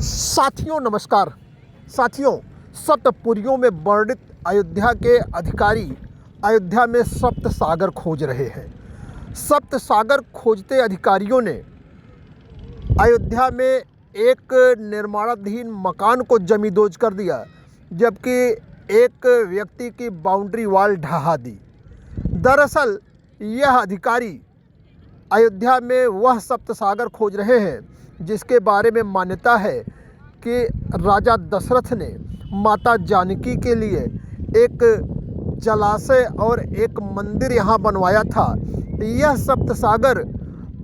साथियों नमस्कार। साथियों, सप्तपुरियों में वर्णित अयोध्या के अधिकारी अयोध्या में सप्त सागर खोज रहे हैं। सप्त सागर खोजते अधिकारियों ने अयोध्या में एक निर्माणाधीन मकान को जमींदोज कर दिया, जबकि एक व्यक्ति की बाउंड्री वॉल ढहा दी। दरअसल यह अधिकारी अयोध्या में वह सप्त सागर खोज रहे हैं जिसके बारे में मान्यता है कि राजा दशरथ ने माता जानकी के लिए एक जलाशय और एक मंदिर यहाँ बनवाया था। यह सप्त सागर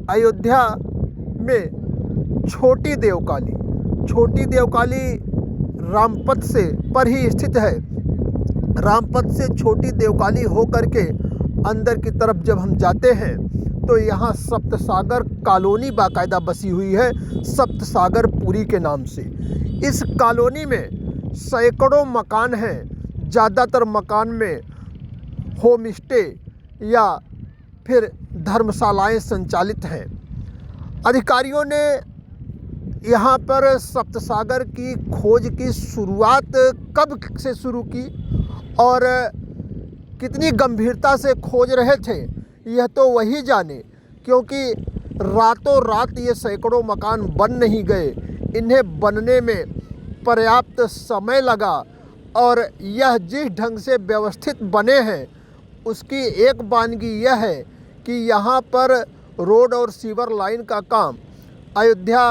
अयोध्या में छोटी देवकाली रामपथ से पर ही स्थित है। रामपथ से छोटी देवकाली होकर के अंदर की तरफ जब हम जाते हैं तो यहाँ सप्त सागर कॉलोनी बाकायदा बसी हुई है, सप्त सागर पुरी के नाम से। इस कॉलोनी में सैकड़ों मकान हैं। ज़्यादातर मकान में होम स्टे या फिर धर्मशालाएं संचालित हैं। अधिकारियों ने यहाँ पर सप्त सागर की खोज की शुरुआत कब से शुरू की और कितनी गंभीरता से खोज रहे थे, यह तो वही जाने, क्योंकि रातों रात ये सैकड़ों मकान बन नहीं गए। इन्हें बनने में पर्याप्त समय लगा और यह जिस ढंग से व्यवस्थित बने हैं उसकी एक वानगी यह है कि यहाँ पर रोड और सीवर लाइन का काम अयोध्या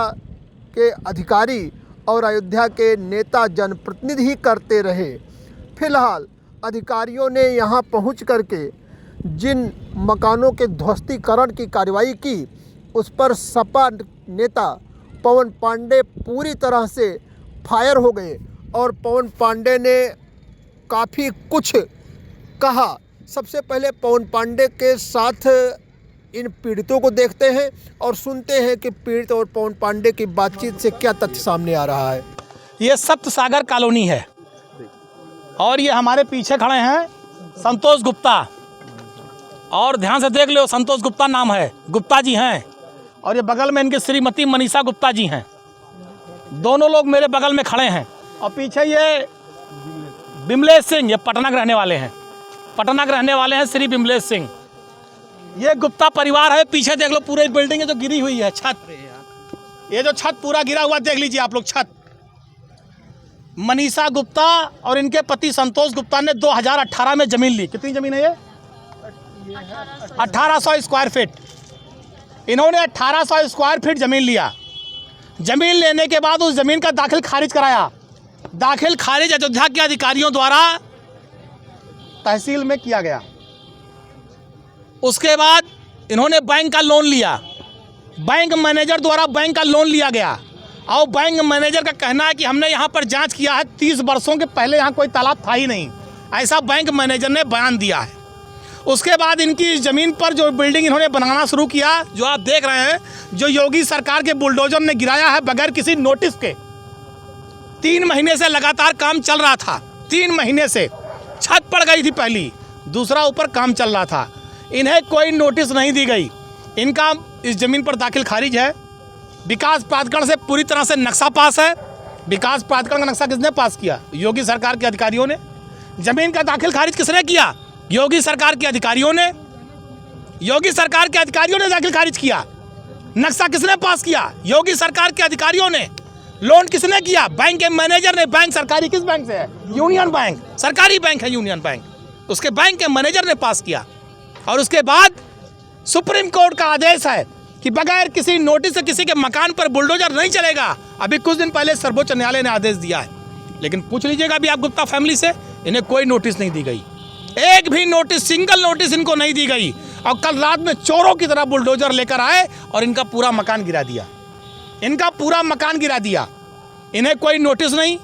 के अधिकारी और अयोध्या के नेता जनप्रतिनिधि करते रहे। फिलहाल अधिकारियों ने यहाँ पहुँच करके जिन मकानों के ध्वस्तीकरण की कार्रवाई की उस पर सपा नेता पवन पांडे पूरी तरह से फायर हो गए और पवन पांडे ने काफ़ी कुछ कहा। सबसे पहले पवन पांडे के साथ इन पीड़ितों को देखते हैं और सुनते हैं कि पीड़ित और पवन पांडे की बातचीत से क्या तथ्य सामने आ रहा है। ये सप्त सागर कॉलोनी है और ये हमारे पीछे खड़े हैं संतोष गुप्ता, और ध्यान से देख लो, संतोष गुप्ता नाम है, गुप्ता जी हैं। और ये बगल में इनके श्रीमती मनीषा गुप्ता जी हैं। दोनों लोग मेरे बगल में खड़े हैं। और पीछे ये बिमलेश सिंह, ये पटना के रहने वाले हैं, श्री बिमलेश सिंह। ये गुप्ता परिवार है। पीछे देख लो, पूरे बिल्डिंग जो गिरी हुई है, छत, ये जो छत पूरा गिरा हुआ देख लीजिए आप लोग, छत। मनीषा गुप्ता और इनके पति संतोष गुप्ता ने 2018 में जमीन ली। कितनी जमीन है ये? 1800 स्क्वायर फीट। इन्होंने 1800 स्क्वायर फीट ज़मीन लिया। ज़मीन लेने के बाद उस ज़मीन का दाखिल खारिज कराया। दाखिल खारिज अयोध्या के अधिकारियों द्वारा तहसील में किया गया। उसके बाद इन्होंने बैंक का लोन लिया। बैंक मैनेजर द्वारा बैंक का लोन लिया गया और बैंक मैनेजर का कहना है कि हमने यहाँ पर जांच किया है, 30 वर्षों के पहले यहाँ कोई तालाब था ही नहीं, ऐसा बैंक मैनेजर ने बयान दिया है। उसके बाद इनकी ज़मीन पर जो बिल्डिंग इन्होंने बनाना शुरू किया, जो आप देख रहे हैं, जो योगी सरकार के बुलडोजर ने गिराया है बगैर किसी नोटिस के। 3 महीने से लगातार काम चल रहा था। 3 महीने से छत पड़ गई थी पहली, दूसरा ऊपर काम चल रहा था। इन्हें कोई नोटिस नहीं दी गई। इनका इस ज़मीन पर दाखिल खारिज है। विकास प्राधिकरण से पूरी तरह से नक्शा पास है। विकास प्राधिकरण का नक्शा किसने पास किया? योगी सरकार के अधिकारियों ने। ज़मीन का दाखिल खारिज किसने किया? योगी सरकार के अधिकारियों ने। योगी सरकार के अधिकारियों ने दाखिल खारिज किया। नक्शा किसने पास किया? योगी सरकार के अधिकारियों ने। लोन किसने किया? बैंक के मैनेजर ने। बैंक सरकारी किस बैंक से है? यूनियन बैंक, सरकारी बैंक है यूनियन बैंक। उसके बैंक के मैनेजर ने पास किया। और उसके बाद सुप्रीम कोर्ट का आदेश है कि बगैर किसी नोटिस से किसी के मकान पर बुलडोजर नहीं चलेगा। अभी कुछ दिन पहले सर्वोच्च न्यायालय ने आदेश दिया है। लेकिन पूछ लीजिएगा अभी आप गुप्ता फैमिली से, इन्हें कोई नोटिस नहीं दी गई। एक भी नोटिस, सिंगल नोटिस इनको नहीं दी गई। और कल रात में चोरों की तरह बुलडोजर लेकर आए और इनका पूरा मकान गिरा दिया। इन्हें कोई नोटिस नहीं।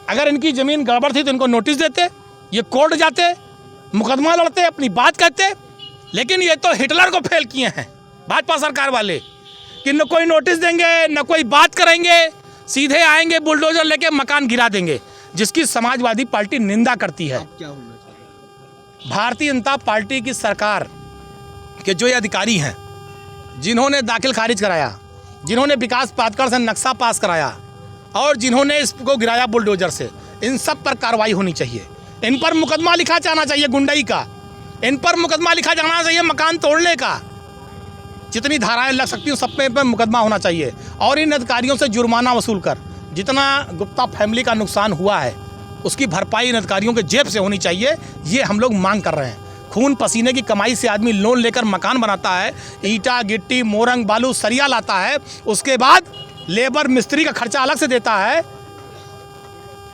अगर इनकी ज़मीन गड़बड़ थी तो इनको नोटिस देते, ये कोर्ट जाते, मुकदमा लड़ते, अपनी बात कहते। लेकिन ये तो हिटलर को फेल किए हैं भाजपा सरकार वाले, कि न कोई नोटिस देंगे, न कोई बात करेंगे, सीधे आएंगे बुलडोजर लेके मकान गिरा देंगे, जिसकी समाजवादी पार्टी निंदा करती है। भारतीय जनता पार्टी की सरकार के जो ये अधिकारी हैं, जिन्होंने दाखिल खारिज कराया, जिन्होंने विकास प्राधिकरण से नक्शा पास कराया, और जिन्होंने इसको गिराया बुलडोजर से, इन सब पर कार्रवाई होनी चाहिए। इन पर मुकदमा लिखा जाना चाहिए गुंडई का, इन पर मुकदमा लिखा जाना चाहिए मकान तोड़ने का। जितनी धाराएं लग सकती हैं सब पे मुकदमा होना चाहिए और इन अधिकारियों से जुर्माना वसूल कर जितना गुप्ता फैमिली का नुकसान हुआ है उसकी भरपाई इन अधिकारियों के जेब से होनी चाहिए। ये हम लोग मांग कर रहे हैं। खून पसीने की कमाई से आदमी लोन लेकर मकान बनाता है, ईंटा गिट्टी मोरंग बालू सरिया लाता है, उसके बाद लेबर मिस्त्री का खर्चा अलग से देता है।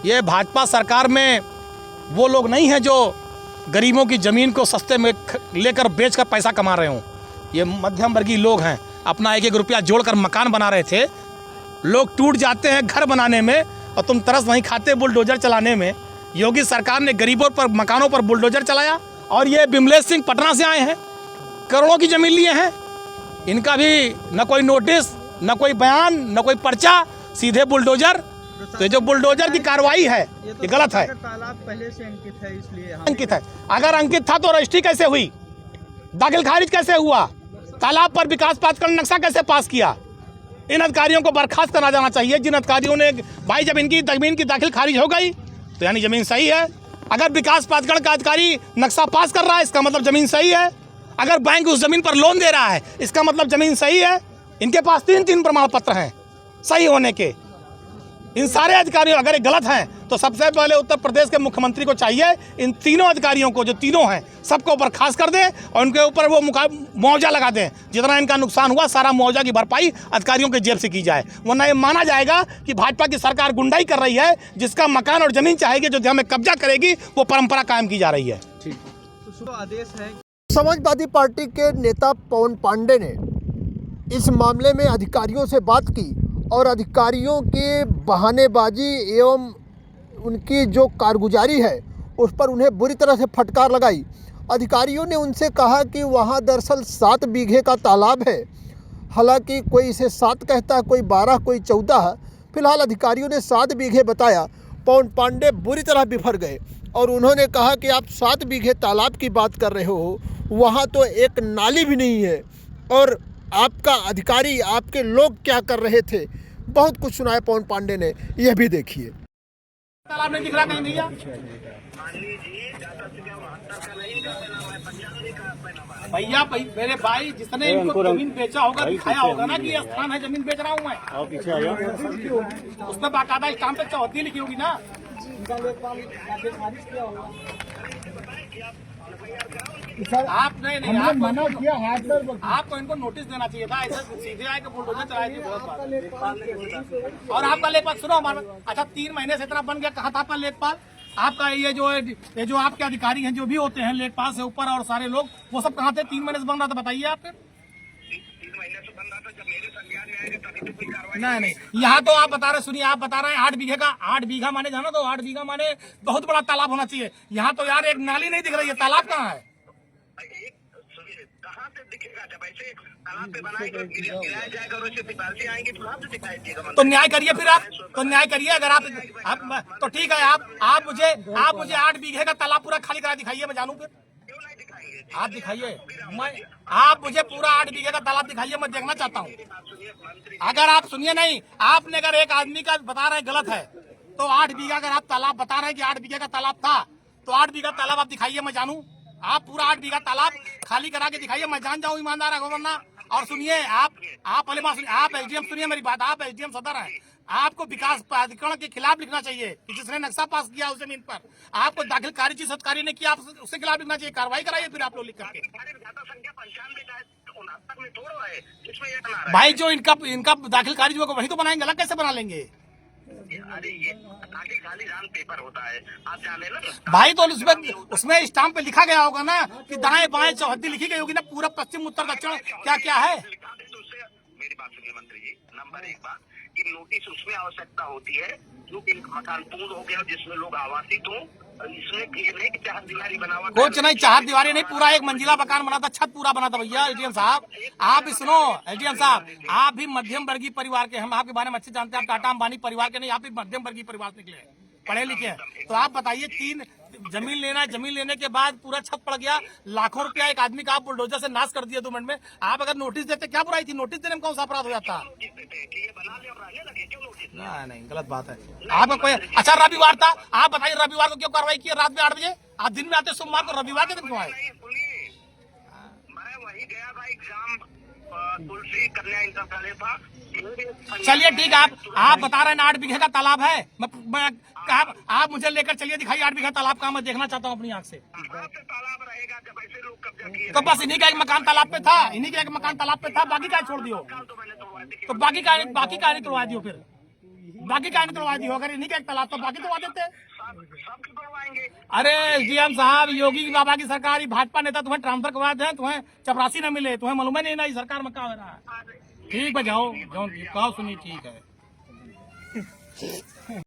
ये भाजपा सरकार में वो लोग नहीं हैं जो गरीबों की ज़मीन को सस्ते में लेकर बेचकर पैसा कमा रहे हों। ये मध्यम वर्गीय लोग हैं, अपना एक एक रुपया जोड़कर मकान बना रहे थे। लोग टूट जाते हैं घर बनाने में और तुम तरस नहीं खाते बुलडोजर चलाने में। योगी सरकार ने गरीबों पर मकानों पर बुलडोजर चलाया और ये बिमलेश सिंह पटना से आए हैं, करोड़ों की ज़मीन लिए हैं, इनका भी न कोई नोटिस न कोई बयान न कोई पर्चा, सीधे बुलडोजर। तो ये जो बुलडोजर की कार्रवाई है ये गलत है। तालाब पहले से अंकित है इसलिए अंकित है, अगर अंकित था तो रजिस्ट्री कैसे हुई, दाखिल खारिज कैसे हुआ, तालाब पर विकास प्राधिकरण नक्शा कैसे पास किया। इन अधिकारियों को बर्खास्त करा जाना चाहिए जिन अधिकारियों ने, भाई जब इनकी जमीन की दाखिल खारिज हो गई तो यानी जमीन सही है। अगर विकास प्राधिकरण का अधिकारी नक्शा पास कर रहा है इसका मतलब जमीन सही है। अगर बैंक उस जमीन पर लोन दे रहा है इसका मतलब जमीन सही है। इनके पास 3 प्रमाण पत्र हैं सही होने के। इन सारे अधिकारियों अगर ये गलत हैं तो सबसे पहले उत्तर प्रदेश के मुख्यमंत्री को चाहिए इन तीनों अधिकारियों को, जो तीनों हैं, सबको बर्खास्त कर दें और उनके ऊपर वो मुआवजा लगा दें। जितना इनका नुकसान हुआ सारा मुआवजा की भरपाई अधिकारियों के जेब से की जाए, वरना ये माना जाएगा कि भाजपा की सरकार गुंडाई कर रही है। जिसका मकान और जमीन चाहेगी, जो हमें कब्जा करेगी, वो परंपरा कायम की जा रही है। तो आदेश है। समाजवादी पार्टी के नेता पवन पांडे ने इस मामले में अधिकारियों से बात की और अधिकारियों की बहानेबाजी एवं उनकी जो कारगुजारी है उस पर उन्हें बुरी तरह से फटकार लगाई। अधिकारियों ने उनसे कहा कि वहाँ दरअसल 7 बीघे का तालाब है, हालांकि कोई इसे 7 कहता है, कोई 12, कोई 14। फिलहाल अधिकारियों ने 7 बीघे बताया। पवन पांडे बुरी तरह बिफर गए और उन्होंने कहा कि आप 7 बीघे तालाब की बात कर रहे हो, वहाँ तो एक नाली भी नहीं है और आपका अधिकारी, आपके लोग क्या कर रहे थे। बहुत कुछ सुनाया पवन पांडे ने, यह भी देखिए। तालाब नहीं दिख रहा कहीं भैया? भैया मेरे भाई जिसने इनको जमीन बेचा होगा दिखाया होगा ना कि ये स्थान है जमीन बेच रहा हूँ मैं। उसमें बाकायदा स्टाम्प पे चौहद्दी लिखी होगी ना। आपने नहीं मना किया, आपको इनको नोटिस देना चाहिए था। ऐसे सीधे आके बुलडोजर चलाए थे और आपका लेखपाल सुनो हमारा। अच्छा 3 महीने से इतना बन गया, कहाँ था आपका लेखपाल? आपका ये जो आपके अधिकारी हैं जो भी होते हैं लेखपाल से ऊपर और सारे लोग, वो सब कहाँ थे? 3 महीने से बन रहा था, बताइए आपके। 3 महीने से बन रहा था, जब मेरे संज्ञान में आएगा तभी तो कोई कार्रवाई नहीं, यहाँ तो आप बता रहे, सुनिए, आप बता रहे हैं 8 बीघे का। 8 बीघा माने जाना, तो 8 बीघा माने बहुत बड़ा तालाब होना चाहिए। यहाँ तो यार एक नाली नहीं दिख रही है, तालाब कहाँ है? कहाँ से दिखेगा? जब ऐसे तालाब पे बनाएगा गिराया जाएगा और ऐसे बाल्टी आएंगे तो कहाँ से दिखाई देगा? तो न्याय करिए फिर आप, तो न्याय करिए। अगर आप तो ठीक है, आप मुझे 8 बीघे का तालाब पूरा खाली करा दिखाइए, मैं जानूं फिर। क्यों नहीं दिखाएंगे? आप दिखाइए, आप मुझे पूरा 8 बीघे का तालाब दिखाइए, मैं देखना चाहता हूँ। अगर आप सुनिए नहीं, आपने अगर एक आदमी का बता रहे गलत है तो 8 बीघा अगर आप तालाब बता रहे हैं कि 8 बीघे का तालाब था, तो 8 बीघा तालाब आप दिखाइए, मैं जानूं। आप पूरा 8 बीघा तालाब खाली करा के दिखाइए, मैं जान जाऊं ईमानदार है वरना। और सुनिए, आप पहले बात सुनिए, आप एसडीएम, सुनिए मेरी बात, आप एसडीएम सदर हैं। आपको विकास प्राधिकरण के खिलाफ लिखना चाहिए कि जिसने नक्शा पास किया उस जमीन पर आपको दाखिल खारिज जिस अधिकारी ने किया उसके खिलाफ लिखना चाहिए, कार्रवाई कराइए फिर आप लोग लिख करके। भाई जो इनका दाखिल खारिज होगा वही तो बनाएंगे, अलग कैसे बना लेंगे? अरे ये खाली रान पेपर होता है, आप जाने ना भाई। तो उसमें स्टाम्प पे लिखा गया होगा ना कि दाएं बाएं चौहद्दी लिखी गई होगी ना, पूरा पश्चिम उत्तर दक्षिण क्या क्या है। मेरी बात सुनिए मंत्री जी, नंबर 1 बात कि नोटिस उसमें आवश्यकता होती है जो मकान पूर्ण हो गया जिसमें लोग आवासित हों। इसमें नहीं चारदीवारी बना हुआ, कुछ नहीं, चारदीवारी नहीं, पूरा एक मंजिला मकान बना था, छत पूरा बना था। भैया एसडीएम साहब, आप भी सुनो, एसडीएम साहब, आप भी मध्यम वर्गीय परिवार के, हम आपके बारे में अच्छे जानते हैं। आप टाटा अंबानी परिवार के नहीं, आप भी मध्यम वर्गीय परिवार से निकले हैं, पढ़े लिखे हैं। तो आप बताइए जमीन लेने के बाद पूरा छत पड़ गया, लाखों रुपया एक आदमी का आप बुलडोजर से नाश कर दिया 2 मिनट में। आप अगर नोटिस देते क्या बुराई थी? नोटिस देने में कौन सा अपराध हो जाता? नोटिस देते हैं कि ये बना ले और रहने लगे, क्यों नोटिस? नहीं, गलत बात है। आपका कोई अच्छा रविवार था, आप बताइए रविवार को क्यों कार्रवाई की रात में 8 बजे? आप दिन में आते सोमवार को, रविवार के दिन क्यों आए? नहीं, सुनिए, मैं वही गया था एग्जाम, तुलसी कन्या इंटर कॉलेज था। चलिए ठीक है, आप बता रहे हैं 8 बीघे का तालाब है। आप मुझे लेकर चलिए, दिखाइए 8 बीघा तालाब का, मैं देखना चाहता हूँ अपनी आंख से। कहाँ से तालाब रहेगा जब ऐसे लोग कब्जा किए? तो बस इन्हीं का एक मकान तालाब पे था, इन्हीं का एक मकान तालाब पे था, बाकी का छोड़ दियो। तो मैंने तोड़वा दी। तो बाकी का नहीं तोड़वा दियो, फिर बाकी का नहीं तोड़वा दियो। अगर इन्हीं का एक तालाब तो बाकी तोड़वा देते। सब तोड़वाएंगे। अरे एसडीएम साहब, योगी बाबा की सरकार, ही भाजपा नेता तुम्हें ट्रांसफर करवा दे, तुम्हें चपरासी न मिले, तुम्हें मालूम नहीं ना सरकार में क्या हो रहा है। ठीक है, जाओ सुनिए, ठीक है।